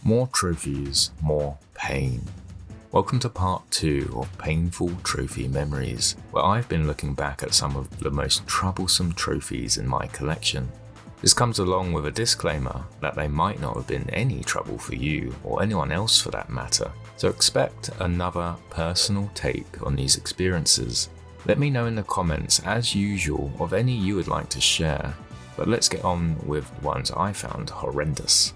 More trophies, more pain. Welcome to part 2 of Painful Trophy Memories, where I've been looking back at some of the most troublesome trophies in my collection. This comes along with a disclaimer that they might not have been any trouble for you, or anyone else for that matter, so expect another personal take on these experiences. Let me know in the comments, as usual, of any you would like to share, but let's get on with the ones I found horrendous.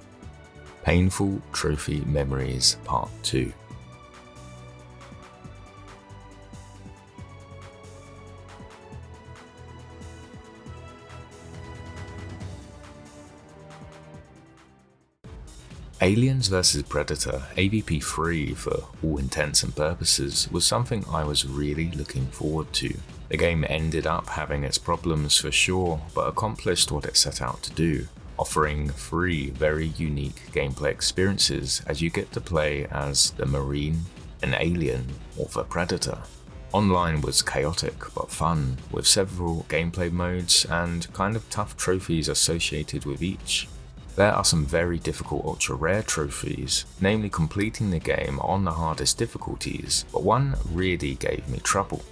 Painful Trophy Memories Part 2. Aliens vs Predator AVP 3 for all intents and purposes was something I was really looking forward to. The game ended up having its problems for sure, but accomplished what it set out to do, offering 3 very unique gameplay experiences as you get to play as the Marine, an alien, or the Predator. Online was chaotic but fun, with several gameplay modes and kind of tough trophies associated with each. There are some very difficult ultra rare trophies, namely completing the game on the hardest difficulties, but one really gave me trouble.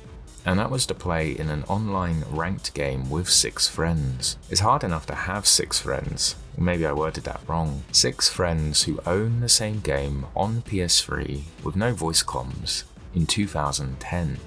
And that was to play in an online ranked game with 6 friends. It's hard enough to have 6 friends, maybe I worded that wrong. 6 friends who own the same game on PS3 with no voice comms in 2010.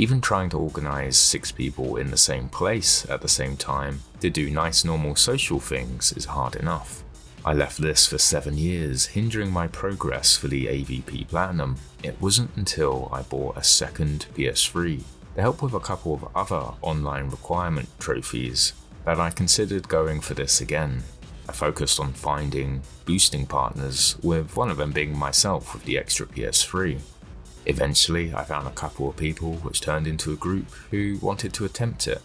Even trying to organise 6 people in the same place at the same time to do nice normal social things is hard enough. I left this for 7 years, hindering my progress for the AVP Platinum. It wasn't until I bought a second PS3 to help with a couple of other online requirement trophies that I considered going for this again. I focused on finding boosting partners, with one of them being myself with the extra PS3. Eventually, I found a couple of people which turned into a group who wanted to attempt it,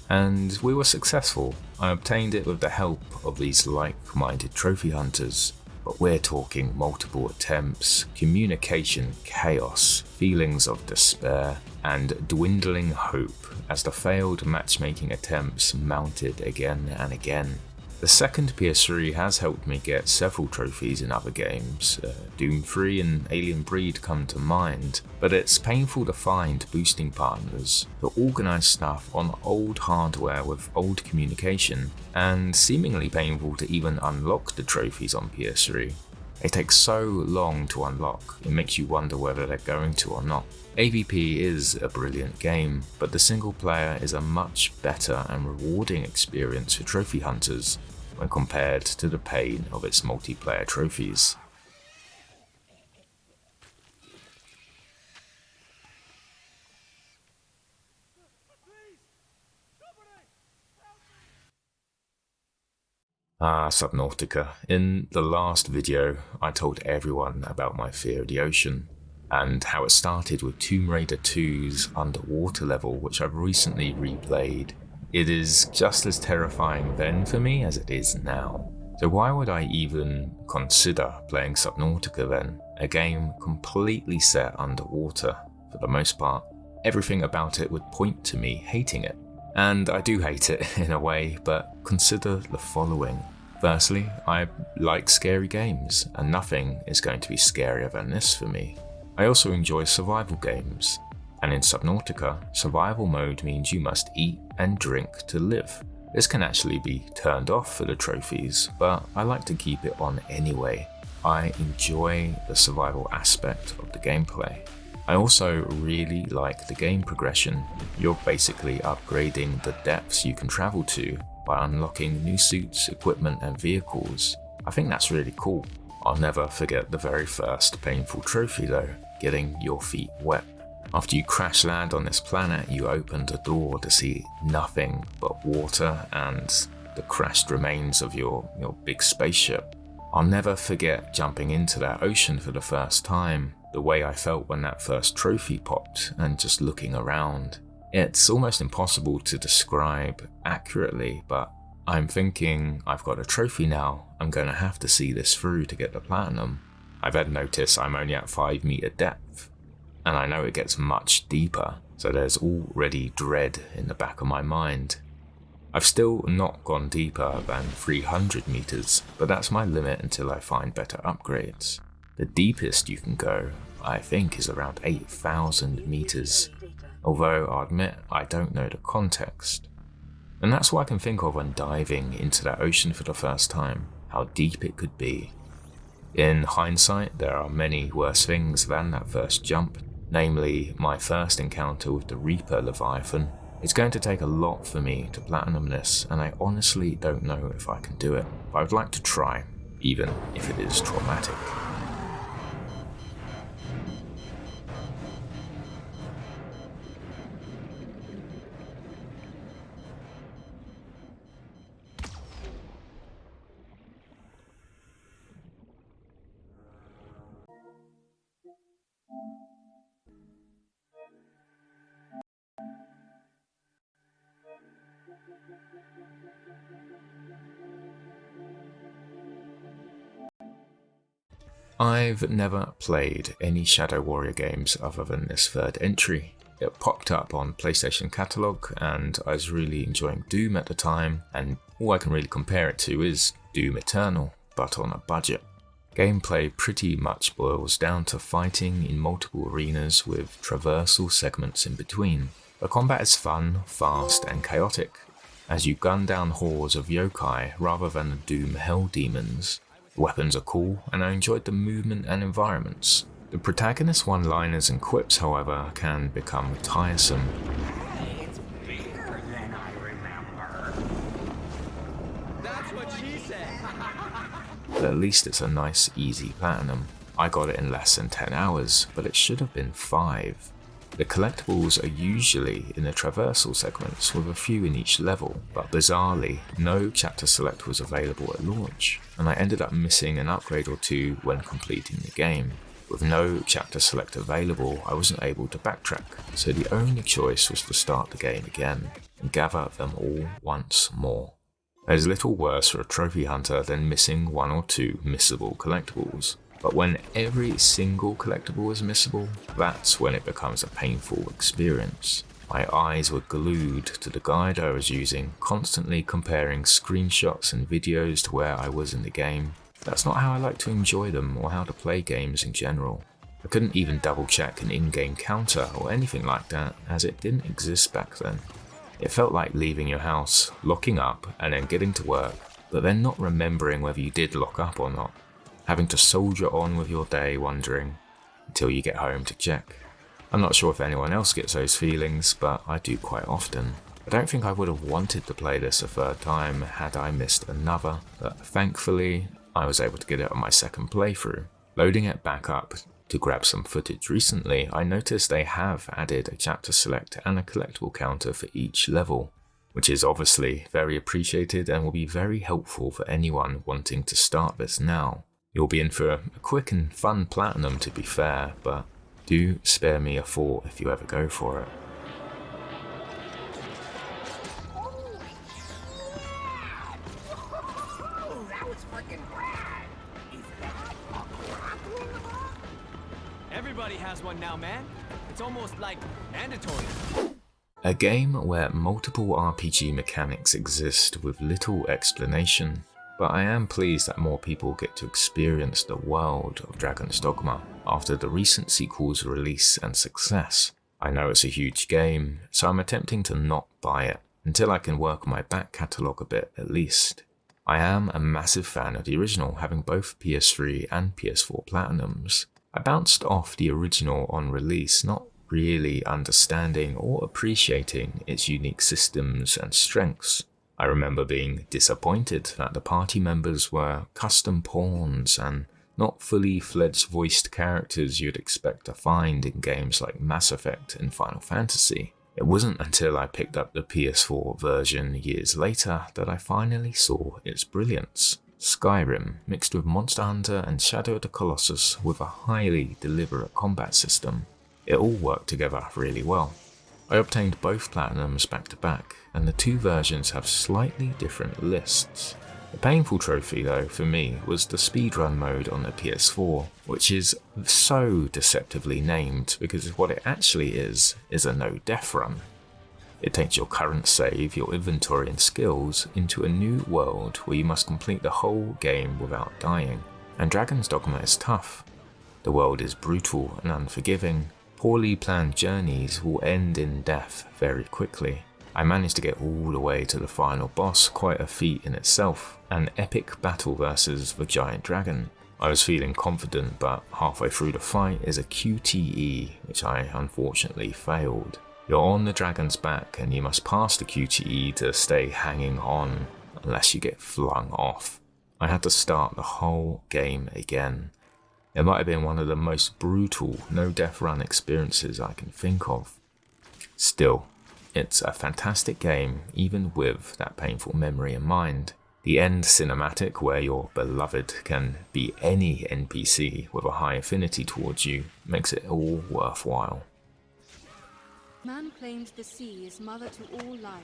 and we were successful. I obtained it with the help of these like-minded trophy hunters, but we're talking multiple attempts, communication chaos, feelings of despair, and dwindling hope as the failed matchmaking attempts mounted again and again. The second PS3 has helped me get several trophies in other games. Doom 3 and Alien Breed come to mind, but it's painful to find boosting partners to organise stuff on old hardware with old communication, and seemingly painful to even unlock the trophies on PS3. They take so long to unlock, it makes you wonder whether they're going to or not. AVP is a brilliant game, but the single player is a much better and rewarding experience for trophy hunters when compared to the pain of its multiplayer trophies. Subnautica. In the last video, I told everyone about my fear of the ocean, and how it started with Tomb Raider 2's underwater level, which I've recently replayed. It is just as terrifying then for me as it is now. So why would I even consider playing Subnautica then? A game completely set underwater, for the most part. Everything about it would point to me hating it. And I do hate it in a way, but consider the following. Firstly, I like scary games, and nothing is going to be scarier than this for me. I also enjoy survival games, and in Subnautica, survival mode means you must eat and drink to live. This can actually be turned off for the trophies, but I like to keep it on anyway. I enjoy the survival aspect of the gameplay. I also really like the game progression. You're basically upgrading the depths you can travel to by unlocking new suits, equipment and vehicles. I think that's really cool. I'll never forget the very first painful trophy though, getting your feet wet. After you crash land on this planet, you opened a door to see nothing but water and the crashed remains of your big spaceship. I'll never forget jumping into that ocean for the first time, the way I felt when that first trophy popped, and just looking around. It's almost impossible to describe accurately, but I'm thinking, I've got a trophy now, I'm going to have to see this through to get the platinum. I've had notice I'm only at 5 meter depth, and I know it gets much deeper, so there's already dread in the back of my mind. I've still not gone deeper than 300 meters, but that's my limit until I find better upgrades. The deepest you can go, I think, is around 8,000 meters, although I'll admit I don't know the context. And that's what I can think of when diving into that ocean for the first time, how deep it could be. In hindsight, there are many worse things than that first jump, namely my first encounter with the Reaper Leviathan. It's going to take a lot for me to platinum this, and I honestly don't know if I can do it, but I would like to try, even if it is traumatic. I've never played any Shadow Warrior games other than this third entry. It popped up on PlayStation Catalog and I was really enjoying Doom at the time, and all I can really compare it to is Doom Eternal, but on a budget. Gameplay pretty much boils down to fighting in multiple arenas with traversal segments in between. The combat is fun, fast and chaotic, as you gun down hordes of yokai rather than the Doom Hell Demons. The weapons are cool, and I enjoyed the movement and environments. The protagonist's one-liners and quips, however, can become tiresome. It's bigger than I remember. That's what she said. But at least it's a nice, easy platinum. I got it in less than 10 hours, but it should have been 5. The collectibles are usually in the traversal segments with a few in each level, but bizarrely, no chapter select was available at launch, and I ended up missing an upgrade or two when completing the game. With no chapter select available, I wasn't able to backtrack, so the only choice was to start the game again and gather them all once more. There's little worse for a trophy hunter than missing 1 or 2 missable collectibles. But when every single collectible is missable, that's when it becomes a painful experience. My eyes were glued to the guide I was using, constantly comparing screenshots and videos to where I was in the game. That's not how I like to enjoy them or how to play games in general. I couldn't even double check an in-game counter or anything like that, as it didn't exist back then. It felt like leaving your house, locking up and then getting to work, but then not remembering whether you did lock up or not. Having to soldier on with your day wondering until you get home to check. I'm not sure if anyone else gets those feelings, but I do quite often. I don't think I would have wanted to play this a third time had I missed another, but thankfully I was able to get it on my second playthrough. Loading it back up to grab some footage recently, I noticed they have added a chapter select and a collectible counter for each level, which is obviously very appreciated and will be very helpful for anyone wanting to start this now. You'll be in for a quick and fun platinum, to be fair, but do spare me a thought if you ever go for it. That was freaking rad. Is that a grappling hook? Everybody has one now, man. It's almost like mandatory. A game where multiple RPG mechanics exist with little explanation. But I am pleased that more people get to experience the world of Dragon's Dogma after the recent sequel's release and success. I know it's a huge game, so I'm attempting to not buy it until I can work on my back catalogue a bit at least. I am a massive fan of the original, having both PS3 and PS4 platinums. I bounced off the original on release, not really understanding or appreciating its unique systems and strengths. I remember being disappointed that the party members were custom pawns and not fully fledged voiced characters you'd expect to find in games like Mass Effect and Final Fantasy. It wasn't until I picked up the PS4 version years later that I finally saw its brilliance. Skyrim, mixed with Monster Hunter and Shadow of the Colossus with a highly deliberate combat system. It all worked together really well. I obtained both platinums back to back, and the two versions have slightly different lists. The painful trophy though for me was the speedrun mode on the PS4, which is so deceptively named because what it actually is a no-death run. It takes your current save, your inventory and skills into a new world where you must complete the whole game without dying. And Dragon's Dogma is tough. The world is brutal and unforgiving. Poorly planned journeys will end in death very quickly. I managed to get all the way to the final boss, quite a feat in itself, an epic battle versus the giant dragon. I was feeling confident, but halfway through the fight is a QTE, which I unfortunately failed. You're on the dragon's back and you must pass the QTE to stay hanging on, unless you get flung off. I had to start the whole game again. It might have been one of the most brutal no-death run experiences I can think of. Still, it's a fantastic game even with that painful memory in mind. The end cinematic where your beloved can be any NPC with a high affinity towards you makes it all worthwhile. Man claims the sea is mother to all life.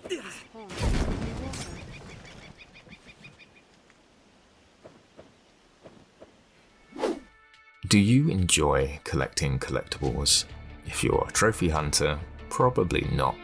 His pond is only water. Do you enjoy collecting collectibles? If you're a trophy hunter, probably not.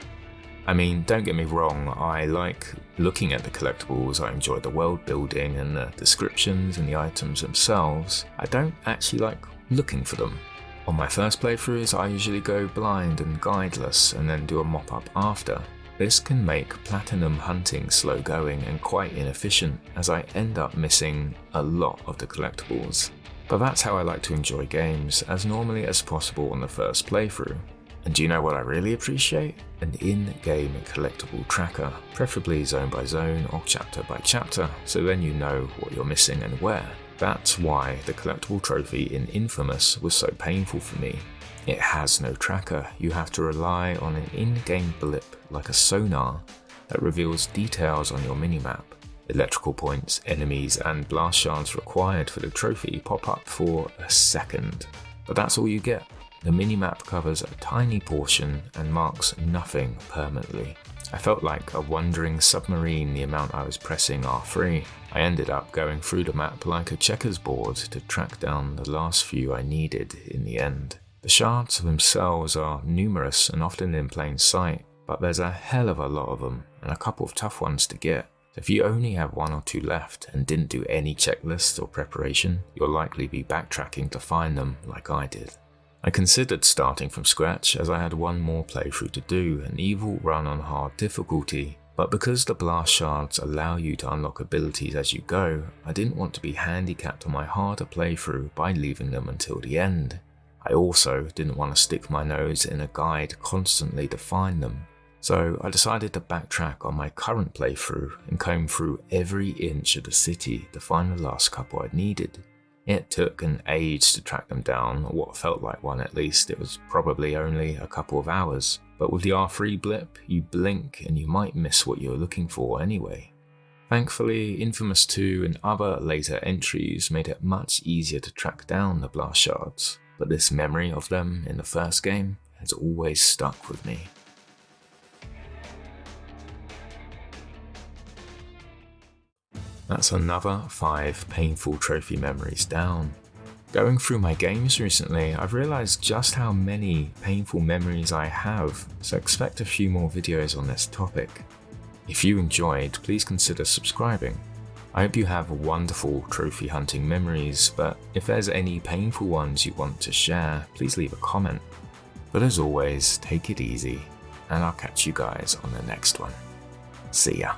I mean, don't get me wrong, I like looking at the collectibles, I enjoy the world building and the descriptions and the items themselves. I don't actually like looking for them. On my first playthroughs, I usually go blind and guideless and then do a mop-up after. This can make platinum hunting slow going and quite inefficient, as I end up missing a lot of the collectibles. But that's how I like to enjoy games, as normally as possible on the first playthrough. And do you know what I really appreciate? An in-game collectible tracker, preferably zone by zone or chapter by chapter, so then you know what you're missing and where. That's why the collectible trophy in Infamous was so painful for me. It has no tracker, you have to rely on an in-game blip like a sonar that reveals details on your minimap. Electrical points, enemies and blast shards required for the trophy pop up for a second. But that's all you get. The minimap covers a tiny portion and marks nothing permanently. I felt like a wandering submarine the amount I was pressing R3. I ended up going through the map like a checkers board to track down the last few I needed in the end. The shards themselves are numerous and often in plain sight, but there's a hell of a lot of them and a couple of tough ones to get. If you only have one or two left and didn't do any checklists or preparation, you'll likely be backtracking to find them like I did. I considered starting from scratch as I had one more playthrough to do, an evil run on hard difficulty, but because the blast shards allow you to unlock abilities as you go, I didn't want to be handicapped on my harder playthrough by leaving them until the end. I also didn't want to stick my nose in a guide constantly to find them. So I decided to backtrack on my current playthrough and comb through every inch of the city to find the last couple I'd needed. It took an age to track them down, or what felt like one at least. It was probably only a couple of hours, but with the R3 blip, you blink and you might miss what you're looking for anyway. Thankfully, Infamous 2 and other later entries made it much easier to track down the blast shards, but this memory of them in the first game has always stuck with me. That's another 5 painful trophy memories down. Going through my games recently, I've realized just how many painful memories I have, so expect a few more videos on this topic. If you enjoyed, please consider subscribing. I hope you have wonderful trophy hunting memories, but if there's any painful ones you want to share, please leave a comment. But as always, take it easy, and I'll catch you guys on the next one. See ya.